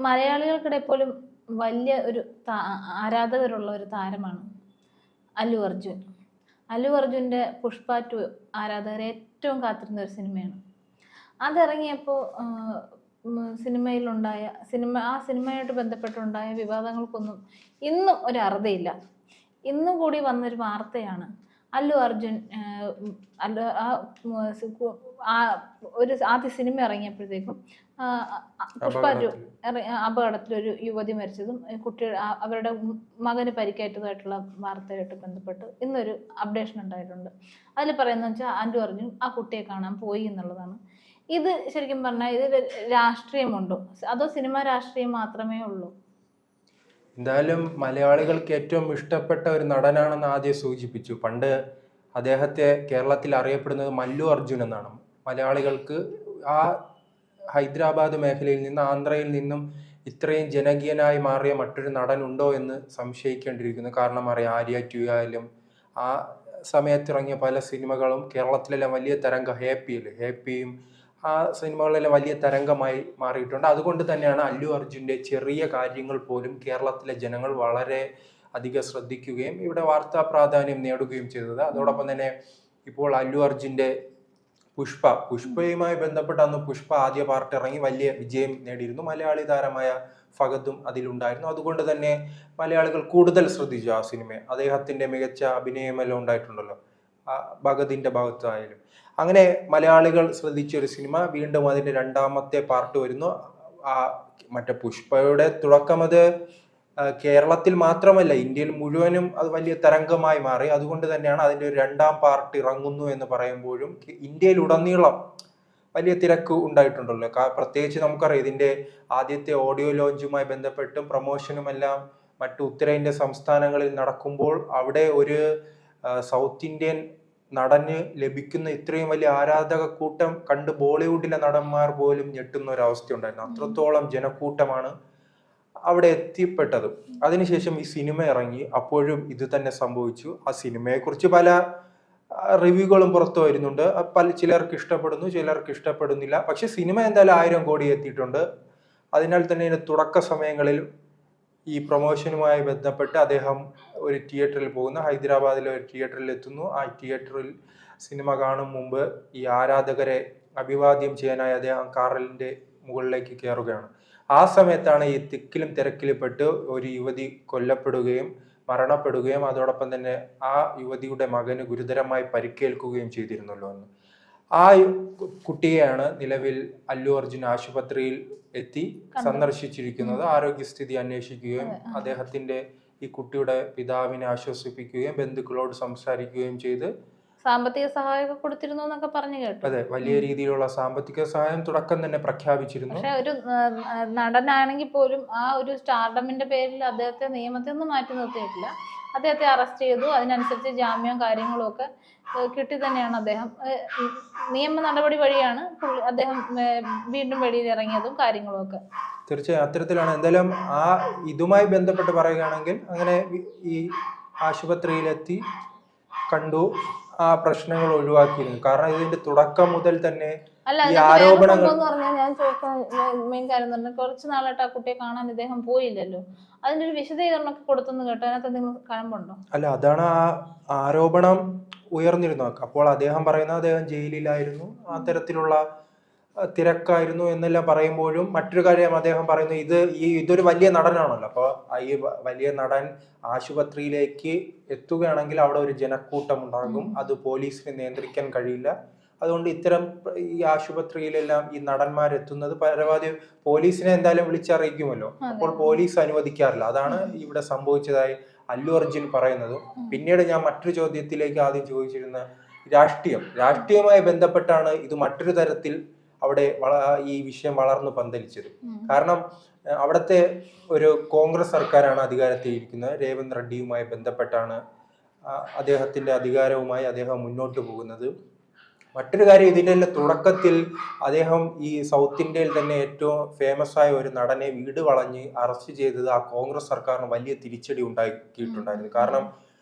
മലയാളികൾക്കിടയിൽ പോലും വലിയ ഒരു ആരാധകരുള്ള ഒരു താരമാണ് അല്ലു അർജുൻ. അല്ലു അർജുൻ്റെ പുഷ്പ 2 ആരാധകർ ഏറ്റവും കാത്തിരുന്ന ഒരു സിനിമയാണ്. അതിറങ്ങിയപ്പോൾ ആ സിനിമയായിട്ട് ബന്ധപ്പെട്ടുണ്ടായ വിവാദങ്ങൾക്കൊന്നും ഇന്നും ഒരു അറുതിയില്ല. ഇന്നും കൂടി വന്നൊരു വാർത്തയാണ് അല്ലു അർജുൻ ഒരു ആദ്യ സിനിമ ഇറങ്ങിയപ്പോഴത്തേക്കും പുഷ്പ 2 അപകടത്തിൽ ഒരു യുവതി മരിച്ചതും അവരുടെ മകന് പരിക്കേറ്റതുമായിട്ടുള്ള വാർത്തയായിട്ട് ബന്ധപ്പെട്ട് ഇന്നൊരു അപ്ഡേഷൻ ഉണ്ടായിട്ടുണ്ട്. അതിൽ പറയുന്നത് വെച്ചാൽ അല്ലു അർജുൻ ആ കുട്ടിയെ കാണാൻ പോയി എന്നുള്ളതാണ്. ഇത് ശരിക്കും പറഞ്ഞാൽ ഇതിൽ രാഷ്ട്രീയമുണ്ടോ, അതോ സിനിമ രാഷ്ട്രീയം മാത്രമേ ഉള്ളൂ? എന്തായാലും മലയാളികൾക്ക് ഏറ്റവും ഇഷ്ടപ്പെട്ട ഒരു നടനാണെന്ന് ആദ്യം സൂചിപ്പിച്ചു. പണ്ട് അദ്ദേഹത്തെ കേരളത്തിൽ അറിയപ്പെടുന്നത് മല്ലു അർജുൻ എന്നാണ്. മലയാളികൾക്ക് ആ ഹൈദരാബാദ് മേഖലയിൽ നിന്ന്, ആന്ധ്രയിൽ നിന്നും ഇത്രയും ജനകീയനായി മാറിയ മറ്റൊരു നടനുണ്ടോ എന്ന് സംശയിക്കേണ്ടിയിരിക്കുന്നു. കാരണം അറിയാം, ആര്യ 2 ആയാലും ആ സമയത്തിറങ്ങിയ പല സിനിമകളും കേരളത്തിലെല്ലാം വലിയ തരംഗം, ഹാപ്പിയും ആ സിനിമകളെല്ലാം വലിയ തരംഗമായി മാറിയിട്ടുണ്ട്. അതുകൊണ്ട് തന്നെയാണ് അല്ലു അർജുൻ്റെ ചെറിയ കാര്യങ്ങൾ പോലും കേരളത്തിലെ ജനങ്ങൾ വളരെ അധികം ശ്രദ്ധിക്കുകയും ഇവിടെ വാർത്താ പ്രാധാന്യം നേടുകയും ചെയ്തത്. അതോടൊപ്പം തന്നെ ഇപ്പോൾ അല്ലു അർജുൻ്റെ പുഷ്പയുമായി ബന്ധപ്പെട്ട് അന്ന് പുഷ്പ ആദ്യ പാർട്ട് ഇറങ്ങി വലിയ വിജയം നേടിയിരുന്നു. മലയാളി താരമായ ഫഹദും അതിലുണ്ടായിരുന്നു. അതുകൊണ്ട് തന്നെ മലയാളികൾ കൂടുതൽ ശ്രദ്ധിച്ചു ആ സിനിമയെ. അദ്ദേഹത്തിൻ്റെ മികച്ച അഭിനയമെല്ലാം ഉണ്ടായിട്ടുണ്ടല്ലോ ഭഗതിൻ്റെ ഭാഗത്തായാലും. അങ്ങനെ മലയാളികൾ ശ്രദ്ധിച്ച ഒരു സിനിമ വീണ്ടും അതിൻ്റെ രണ്ടാമത്തെ പാർട്ട് വരുന്നു. മറ്റേ പുഷ്പയുടെ തുടക്കം അത് കേരളത്തിൽ മാത്രമല്ല ഇന്ത്യയിൽ മുഴുവനും അത് വലിയ തരംഗമായി മാറി. അതുകൊണ്ട് തന്നെയാണ് അതിൻ്റെ ഒരു രണ്ടാം പാർട്ട് ഇറങ്ങുന്നു എന്ന് പറയുമ്പോഴും ഇന്ത്യയിൽ ഉടനീളം വലിയ തിരക്ക് ഉണ്ടായിട്ടുണ്ടല്ലോ. പ്രത്യേകിച്ച് നമുക്കറിയാം, ഇതിൻ്റെ ആദ്യത്തെ ഓഡിയോ ലോഞ്ചുമായി ബന്ധപ്പെട്ടും പ്രൊമോഷനുമെല്ലാം മറ്റു ഉത്തരേന്ത്യ സംസ്ഥാനങ്ങളിൽ നടക്കുമ്പോൾ അവിടെ ഒരു സൗത്ത് ഇന്ത്യൻ നടന് ലഭിക്കുന്ന ഇത്രയും വലിയ ആരാധക കൂട്ടം കണ്ട് ബോളിവുഡിലെ നടന്മാർ പോലും ഞെട്ടുന്ന ഒരു അവസ്ഥ ഉണ്ടായിരുന്നു. അത്രത്തോളം ജനക്കൂട്ടമാണ് അവിടെ എത്തിപ്പെട്ടത്. അതിനുശേഷം ഈ സിനിമ ഇറങ്ങി, അപ്പോഴും ഇത് തന്നെ സംഭവിച്ചു. ആ സിനിമയെക്കുറിച്ച് പല റിവ്യൂകളും പുറത്തു വരുന്നുണ്ട്. ചിലർക്ക് ഇഷ്ടപ്പെടുന്നു, ചിലർക്ക് ഇഷ്ടപ്പെടുന്നില്ല. പക്ഷെ സിനിമ എന്തായാലും 1000 കോടി എത്തിയിട്ടുണ്ട്. അതിനാൽ തന്നെ തുടക്ക സമയങ്ങളിൽ ഈ പ്രൊമോഷനുമായി ബന്ധപ്പെട്ട് അദ്ദേഹം ഒരു തിയേറ്ററിൽ പോകുന്നു, ഹൈദരാബാദിലെ ഒരു തിയേറ്ററിൽ എത്തുന്നു. ആ തിയേറ്ററിൽ സിനിമ കാണും മുമ്പ് ഈ ആരാധകരെ അഭിവാദ്യം ചെയ്യാനായി അദ്ദേഹം കാറിന്റെ മുകളിലേക്ക് കയറുകയാണ്. ആ സമയത്താണ് ഈ തിക്കിലും തിരക്കിൽപ്പെട്ട് ഒരു യുവതി കൊല്ലപ്പെടുകയും മരണപ്പെടുകയും അതോടൊപ്പം തന്നെ ആ യുവതിയുടെ മകന് ഗുരുതരമായി പരിക്കേൽക്കുകയും ചെയ്തിരുന്നല്ലോ എന്ന്. ആ കുട്ടിയെയാണ് നിലവിൽ അല്ലു അർജുൻ ആശുപത്രിയിൽ എത്തി സന്ദർശിച്ചിരിക്കുന്നത്. ആരോഗ്യസ്ഥിതി അന്വേഷിക്കുകയും അദ്ദേഹത്തിന്റെ ഈ കുട്ടിയുടെ പിതാവിനെ ആശ്വസിപ്പിക്കുകയും ബന്ധുക്കളോട് സംസാരിക്കുകയും ചെയ്ത് സാമ്പത്തിക സഹായം കൊടുത്തിരുന്നു എന്നൊക്കെ പറഞ്ഞു കേട്ടു. അതെ, വലിയ രീതിയിലുള്ള സാമ്പത്തിക സഹായം തുടക്കം തന്നെ പ്രഖ്യാപിച്ചിരുന്നു. പക്ഷെ ഒരു നടനാണെങ്കിൽ പോലും ആ ഒരു സ്റ്റാർഡമിന്റെ പേരിൽ അദ്ദേഹത്തെ നിയമത്തിൽ നിന്ന് മാറ്റി നിർത്തിയിട്ടില്ല. അദ്ദേഹത്തെ അറസ്റ്റ് ചെയ്തു, അതിനനുസരിച്ച് ജാമ്യവും കാര്യങ്ങളും ഒക്കെ കിട്ടി തന്നെയാണ് അദ്ദേഹം നിയമ നടപടി വഴിയാണ് അദ്ദേഹം വീണ്ടും വെളിയിൽ ഇറങ്ങിയതും കാര്യങ്ങളും ഒക്കെ. തീർച്ചയായും അത്തരത്തിലാണ്. എന്തായാലും ആ ഇതുമായി ബന്ധപ്പെട്ട് പറയുകയാണെങ്കിൽ അങ്ങനെ ഈ ആശുപത്രിയിലെത്തി കണ്ടു, ആ പ്രശ്നങ്ങൾ ഒഴിവാക്കിയിരുന്നു. കാരണം ഇതിന്റെ തുടക്കം മുതൽ തന്നെ ഈ ആരോപണങ്ങൾ ഞാൻ ചോദിക്കാൻ മെയിൻ കാര്യം തന്നെ കുറച്ച് നാളായിട്ട് ആ കുട്ടിയെ കാണാൻ ഇദ്ദേഹം പോയില്ലല്ലോ. അതിന്റെ ഒരു വിശദീകരണം ഒക്കെ കൊടുത്തെന്ന് കേട്ടോ. അതിനകത്ത് എന്തെങ്കിലും കഴമ്പുണ്ടോ? അല്ല, അതാണ് ആ ആരോപണം ഉയർന്നിരുന്നു. അപ്പോൾ അദ്ദേഹം പറയുന്നത് അദ്ദേഹം ജയിലിലായിരുന്നു, അത്തരത്തിലുള്ള തിരക്കായിരുന്നു എന്നെല്ലാം പറയുമ്പോഴും മറ്റൊരു കാര്യം അദ്ദേഹം പറയുന്നു, ഇതൊരു വലിയ നടനാണല്ലോ. അപ്പോൾ ഈ വലിയ നടൻ ആശുപത്രിയിലേക്ക് എത്തുകയാണെങ്കിൽ അവിടെ ഒരു ജനക്കൂട്ടം ഉണ്ടാകും, അത് പോലീസിന് നിയന്ത്രിക്കാൻ കഴിയില്ല. അതുകൊണ്ട് ഇത്തരം ഈ ആശുപത്രിയിലെല്ലാം ഈ നടന്മാരെത്തുന്നത് പരമാവധി പോലീസിനെ എന്തായാലും വിളിച്ചറിയിക്കുമല്ലോ. അപ്പോൾ പോലീസ് അനുവദിക്കാറില്ല. അതാണ് ഇവിടെ സംഭവിച്ചതായി അല്ലു അർജുൻ പറയുന്നത്. പിന്നീട് ഞാൻ മറ്റൊരു ചോദ്യത്തിലേക്ക് ആദ്യം ചോദിച്ചിരുന്ന രാഷ്ട്രീയവുമായി ബന്ധപ്പെട്ടാണ് ഇത് മറ്റൊരു തരത്തിൽ അവിടെ ഈ വിഷയം വളർന്നു പന്തലിച്ചത്. കാരണം അവിടുത്തെ ഒരു കോൺഗ്രസ് സർക്കാരാണ് അധികാരത്തിൽ ഇരിക്കുന്നത്. രേവന്ത് റെഡ്ഡിയുമായി ബന്ധപ്പെട്ടാണ് അദ്ദേഹത്തിന്റെ അധികാരവുമായി അദ്ദേഹം മുന്നോട്ട് പോകുന്നത്. മറ്റൊരു കാര്യം, ഇതിൻ്റെ തുടക്കത്തിൽ അദ്ദേഹം ഈ സൗത്ത് ഇന്ത്യയിൽ തന്നെ ഏറ്റവും ഫേമസ് ആയ ഒരു നടനെ വീട് വളഞ്ഞ് അറസ്റ്റ് ചെയ്തത് ആ കോൺഗ്രസ് സർക്കാരിന് വലിയ തിരിച്ചടി ഉണ്ടാക്കിയിട്ടുണ്ടായിരുന്നു. കാരണം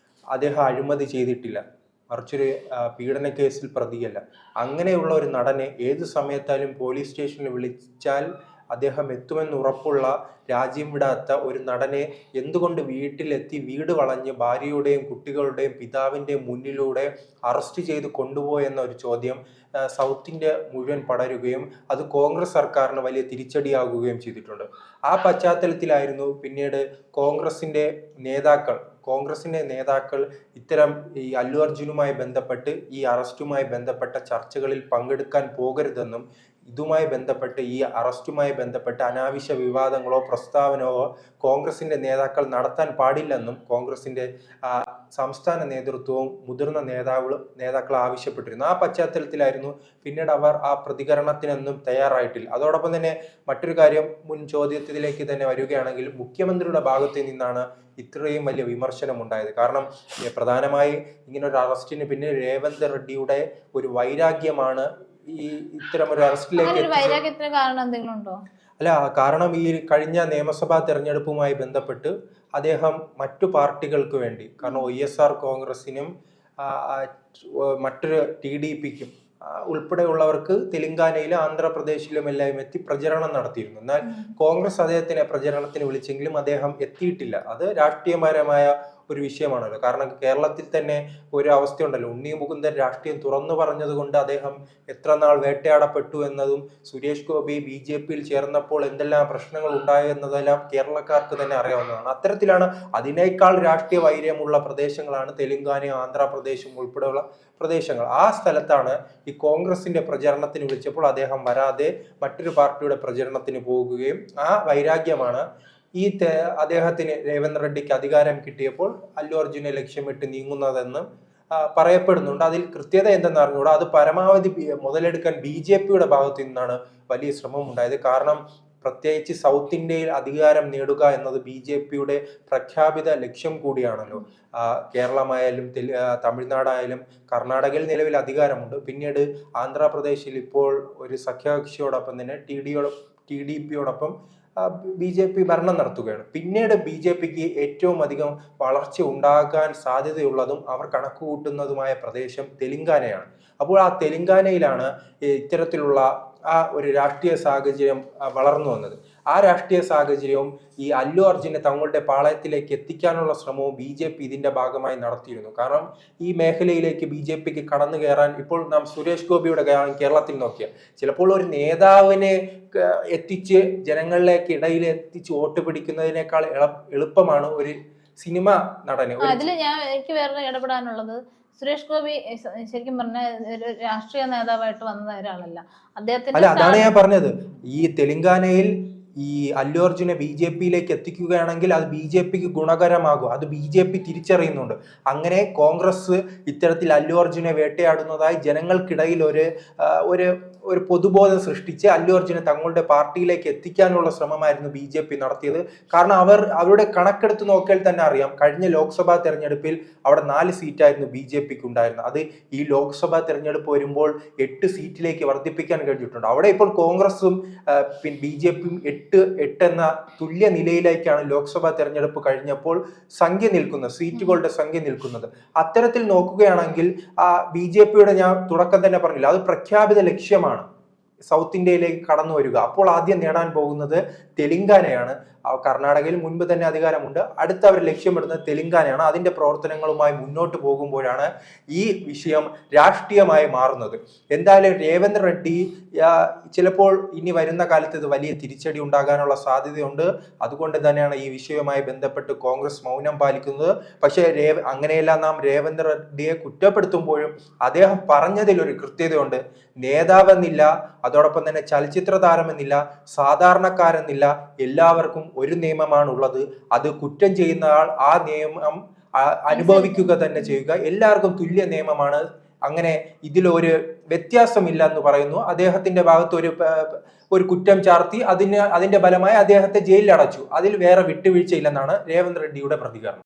അദ്ദേഹം അഴിമതി ചെയ്തിട്ടില്ല, മറിച്ചൊരു പീഡന കേസിൽ പ്രതിയല്ല. അങ്ങനെയുള്ള ഒരു നടനെ ഏത് സമയത്തായാലും പോലീസ് സ്റ്റേഷനിൽ വിളിച്ചാൽ അദ്ദേഹം എത്തുമെന്ന് ഉറപ്പുള്ള, രാജ്യം വിടാത്ത ഒരു നടനെ എന്തുകൊണ്ട് വീട്ടിലെത്തി വീട് വളഞ്ഞ് ഭാര്യയുടെയും കുട്ടികളുടെയും പിതാവിൻ്റെയും മുന്നിലൂടെ അറസ്റ്റ് ചെയ്ത് കൊണ്ടുപോയെന്ന ഒരു ചോദ്യം സൗത്ത് ഇന്ത്യ മുഴുവൻ പടരുകയും അത് കോൺഗ്രസ് സർക്കാരിന് വലിയ തിരിച്ചടിയാകുകയും ചെയ്തിട്ടുണ്ട്. ആ പശ്ചാത്തലത്തിലായിരുന്നു പിന്നീട് കോൺഗ്രസിന്റെ നേതാക്കൾ ഇത്തരം ഈ അല്ലു അർജുനുമായി ബന്ധപ്പെട്ട് ഈ അറസ്റ്റുമായി ബന്ധപ്പെട്ട ചർച്ചകളിൽ പങ്കെടുക്കാൻ പോകരുതെന്നും ഈ അറസ്റ്റുമായി ബന്ധപ്പെട്ട് അനാവശ്യ വിവാദങ്ങളോ പ്രസ്താവനയോ കോൺഗ്രസിന്റെ നേതാക്കൾ നടത്താൻ പാടില്ലെന്നും കോൺഗ്രസിന്റെ സംസ്ഥാന നേതൃത്വവും മുതിർന്ന നേതാക്കൾ ആവശ്യപ്പെട്ടിരുന്നു. ആ പശ്ചാത്തലത്തിലായിരുന്നു പിന്നീട് അവർ ആ പ്രതികരണത്തിനൊന്നും തയ്യാറായിട്ടില്ല. അതോടൊപ്പം തന്നെ മറ്റൊരു കാര്യം, മുൻ ചോദ്യത്തിലേക്ക് തന്നെ വരികയാണെങ്കിൽ, മുഖ്യമന്ത്രിയുടെ ഭാഗത്ത് നിന്നാണ് ഇത്രയും വലിയ വിമർശനം ഉണ്ടായത്. കാരണം പ്രധാനമായി ഇങ്ങനെ ഒരു അറസ്റ്റിന് പിന്നെ രേവന്ത് റെഡ്ഡിയുടെ ഒരു വൈരാഗ്യമാണ് ഇത്തരം ഒരു അറസ്റ്റിലേക്ക് അല്ല, കാരണം ഈ കഴിഞ്ഞ നിയമസഭാ തെരഞ്ഞെടുപ്പുമായി ബന്ധപ്പെട്ട് അദ്ദേഹം മറ്റു പാർട്ടികൾക്ക് വേണ്ടി, കാരണം OSR കോൺഗ്രസിനും മറ്റൊരു TDPക്കും ഉൾപ്പെടെയുള്ളവർക്ക് തെലങ്കാനയിലും ആന്ധ്രാപ്രദേശിലും എല്ലാം എത്തി പ്രചരണം നടത്തിയിരുന്നു. എന്നാൽ കോൺഗ്രസ് അദ്ദേഹത്തിനെ പ്രചരണത്തിന് വിളിച്ചെങ്കിലും അദ്ദേഹം എത്തിയിട്ടില്ല. അത് രാഷ്ട്രീയപരമായ ഒരു വിഷയമാണല്ലോ. കാരണം കേരളത്തിൽ തന്നെ ഒരു അവസ്ഥയുണ്ടല്ലോ, ഉണ്ണി മുകുന്ദൻ രാഷ്ട്രീയം തുറന്നു പറഞ്ഞത് കൊണ്ട് അദ്ദേഹം എത്ര നാൾ വേട്ടയാടപ്പെട്ടു എന്നതും സുരേഷ് ഗോപി BJPയിൽ ചേർന്നപ്പോൾ എന്തെല്ലാം പ്രശ്നങ്ങൾ ഉണ്ടായി എന്നതെല്ലാം കേരളക്കാർക്ക് തന്നെ അറിയാവുന്നതാണ്. അത്തരത്തിലാണ് അതിനേക്കാൾ രാഷ്ട്രീയ വൈര്യമുള്ള പ്രദേശങ്ങളാണ് തെലങ്കാനയും ആന്ധ്രാപ്രദേശും ഉൾപ്പെടെയുള്ള പ്രദേശങ്ങൾ. ആ സ്ഥലത്താണ് ഈ കോൺഗ്രസിന്റെ പ്രചരണത്തിന് വിളിച്ചപ്പോൾ അദ്ദേഹം വരാതെ മറ്റൊരു പാർട്ടിയുടെ പ്രചരണത്തിന് പോകുകയും ആ വൈരാഗ്യമാണ് അദ്ദേഹത്തിന് രേവന്ത് റെഡ്ഡിക്ക് അധികാരം കിട്ടിയപ്പോൾ അല്ലു അർജുനെ ലക്ഷ്യമിട്ട് നീങ്ങുന്നതെന്ന് പറയപ്പെടുന്നുണ്ട്. അതിൽ കൃത്യത എന്തെന്ന് അറിഞ്ഞുകൂടാ. അത് പരമാവധി മുതലെടുക്കാൻ BJPയുടെ ഭാഗത്തു നിന്നാണ് വലിയ ശ്രമം ഉണ്ടായത്. കാരണം പ്രത്യേകിച്ച് സൗത്ത് ഇന്ത്യയിൽ അധികാരം നേടുക എന്നത് BJPയുടെ പ്രഖ്യാപിത ലക്ഷ്യം കൂടിയാണല്ലോ. കേരളമായാലും തമിഴ്നാടായാലും കർണാടകയിൽ നിലവിൽ അധികാരമുണ്ട്. പിന്നീട് ആന്ധ്രാപ്രദേശിൽ ഇപ്പോൾ ഒരു സഖ്യകക്ഷിയോടൊപ്പം തന്നെ TDPയോടൊപ്പം BJP ഭരണം നടത്തുകയാണ്. പിന്നീട് BJPക്ക് ഏറ്റവും അധികം വളർച്ച ഉണ്ടാകാൻ സാധ്യതയുള്ളതും അവർ കണക്കുകൂട്ടുന്നതുമായ പ്രദേശം തെലങ്കാനയാണ്. അപ്പോൾ ആ തെലങ്കാനയിലാണ് ഇത്തരത്തിലുള്ള ആ ഒരു രാഷ്ട്രീയ സാഹചര്യം വളർന്നു വന്നത്. ആ രാഷ്ട്രീയ സാഹചര്യവും ഈ അല്ലു അർജുനെ തങ്ങളുടെ പാളയത്തിലേക്ക് എത്തിക്കാനുള്ള ശ്രമവും BJP ഇതിന്റെ ഭാഗമായി നടത്തിയിരുന്നു. കാരണം ഈ മേഖലയിലേക്ക് BJPക്ക് കടന്നു കയറാൻ ഇപ്പോൾ നാം സുരേഷ് ഗോപിയുടെ കേരളത്തിൽ നോക്കിയാൽ ചിലപ്പോൾ ഒരു നേതാവിനെ എത്തിച്ച് ജനങ്ങളിലേക്ക് ഇടയിൽ എത്തിച്ച് വോട്ട് പിടിക്കുന്നതിനേക്കാൾ എളുപ്പമാണ് ഒരു സിനിമ നടന്. എനിക്ക് വേറെ ഇടപെടാനുള്ളത്, സുരേഷ് ഗോപി ശരിക്കും പറഞ്ഞ ഒരു രാഷ്ട്രീയ നേതാവായിട്ട് വന്ന ഒരാളല്ല. അല്ല, അതാണ് ഞാൻ പറഞ്ഞത്. ഈ തെലങ്കാനയിൽ ഈ അല്ലു അർജുനെ BJPയിലേക്ക് എത്തിക്കുകയാണെങ്കിൽ അത് BJPക്ക് ഗുണകരമാകും. അത് BJP തിരിച്ചറിയുന്നുണ്ട്. അങ്ങനെ കോൺഗ്രസ് ഇത്തരത്തിൽ അല്ലു അർജുനെ വേട്ടയാടുന്നതായി ജനങ്ങൾക്കിടയിൽ ഒരു പൊതുബോധം സൃഷ്ടിച്ച് അല്ലു അർജുനെ തങ്ങളുടെ പാർട്ടിയിലേക്ക് എത്തിക്കാനുള്ള ശ്രമമായിരുന്നു BJP നടത്തിയത്. കാരണം അവരുടെ കണക്കെടുത്ത് നോക്കിയാൽ തന്നെ അറിയാം, കഴിഞ്ഞ ലോക്സഭാ തെരഞ്ഞെടുപ്പിൽ അവിടെ 4 സീറ്റായിരുന്നു BJPക്ക് ഉണ്ടായിരുന്നത്. അത് ഈ ലോക്സഭാ തെരഞ്ഞെടുപ്പ് വരുമ്പോൾ 8 സീറ്റിലേക്ക് വർദ്ധിപ്പിക്കാൻ കഴിഞ്ഞിട്ടുണ്ട്. അവിടെ ഇപ്പോൾ കോൺഗ്രസും BJPയും 8 എന്ന തുല്യ നിലയിലേക്കാണ് ലോക്സഭാ തെരഞ്ഞെടുപ്പ് കഴിഞ്ഞപ്പോൾ സീറ്റുകളുടെ സംഖ്യ നിൽക്കുന്നത്. അത്തരത്തിൽ നോക്കുകയാണെങ്കിൽ BJPയുടെ ഞാൻ തുടക്കം തന്നെ പറഞ്ഞില്ല, അത് പ്രഖ്യാപിത ലക്ഷ്യമാണ് സൗത്ത് ഇന്ത്യയിലേക്ക് കടന്നു വരിക. അപ്പോൾ ആദ്യം നേടാൻ പോകുന്നത് തെലങ്കാനയാണ്. കർണാടകയിൽ മുൻപ് തന്നെ അധികാരമുണ്ട്. അടുത്ത അവർ ലക്ഷ്യമിടുന്നത് തെലങ്കാനയാണ്. അതിന്റെ പ്രവർത്തനങ്ങളുമായി മുന്നോട്ട് പോകുമ്പോഴാണ് ഈ വിഷയം രാഷ്ട്രീയമായി മാറുന്നത്. എന്തായാലും രേവന്ത് റെഡ്ഡി ചിലപ്പോൾ ഇനി വരുന്ന കാലത്ത് ഇത് വലിയ തിരിച്ചടി ഉണ്ടാകാനുള്ള സാധ്യതയുണ്ട്. അതുകൊണ്ട് തന്നെയാണ് ഈ വിഷയവുമായി ബന്ധപ്പെട്ട് കോൺഗ്രസ് മൗനം പാലിക്കുന്നത്. പക്ഷേ അങ്ങനെയെല്ലാം നാം രേവന്ത് റെഡ്ഡിയെ കുറ്റപ്പെടുത്തുമ്പോഴും അദ്ദേഹം പറഞ്ഞതിൽ ഒരു കൃത്യതയുണ്ട്. നേതാവെന്നില്ല, അതോടൊപ്പം തന്നെ ചലച്ചിത്ര താരമെന്നില്ല, സാധാരണക്കാരെന്നില്ല, എല്ലാവർക്കും ഒരു നിയമമാണ് ഉള്ളത്. അത് കുറ്റം ചെയ്യുന്ന ആൾ ആ നിയമം അനുഭവിക്കുക തന്നെ ചെയ്യുക. എല്ലാവർക്കും തുല്യ നിയമമാണ്. അങ്ങനെ ഇതിലൊരു വ്യത്യാസമില്ല എന്ന് പറയുന്നു. അദ്ദേഹത്തിന്റെ ഭാഗത്ത് ഒരു കുറ്റം ചാർത്തി അതിന്റെ ഫലമായി അദ്ദേഹത്തെ ജയിലിൽ അടച്ചു. അതിൽ വേറെ വിട്ടുവീഴ്ചയില്ലെന്നാണ് രേവന്ത് റെഡ്ഡിയുടെ പ്രതികരണം.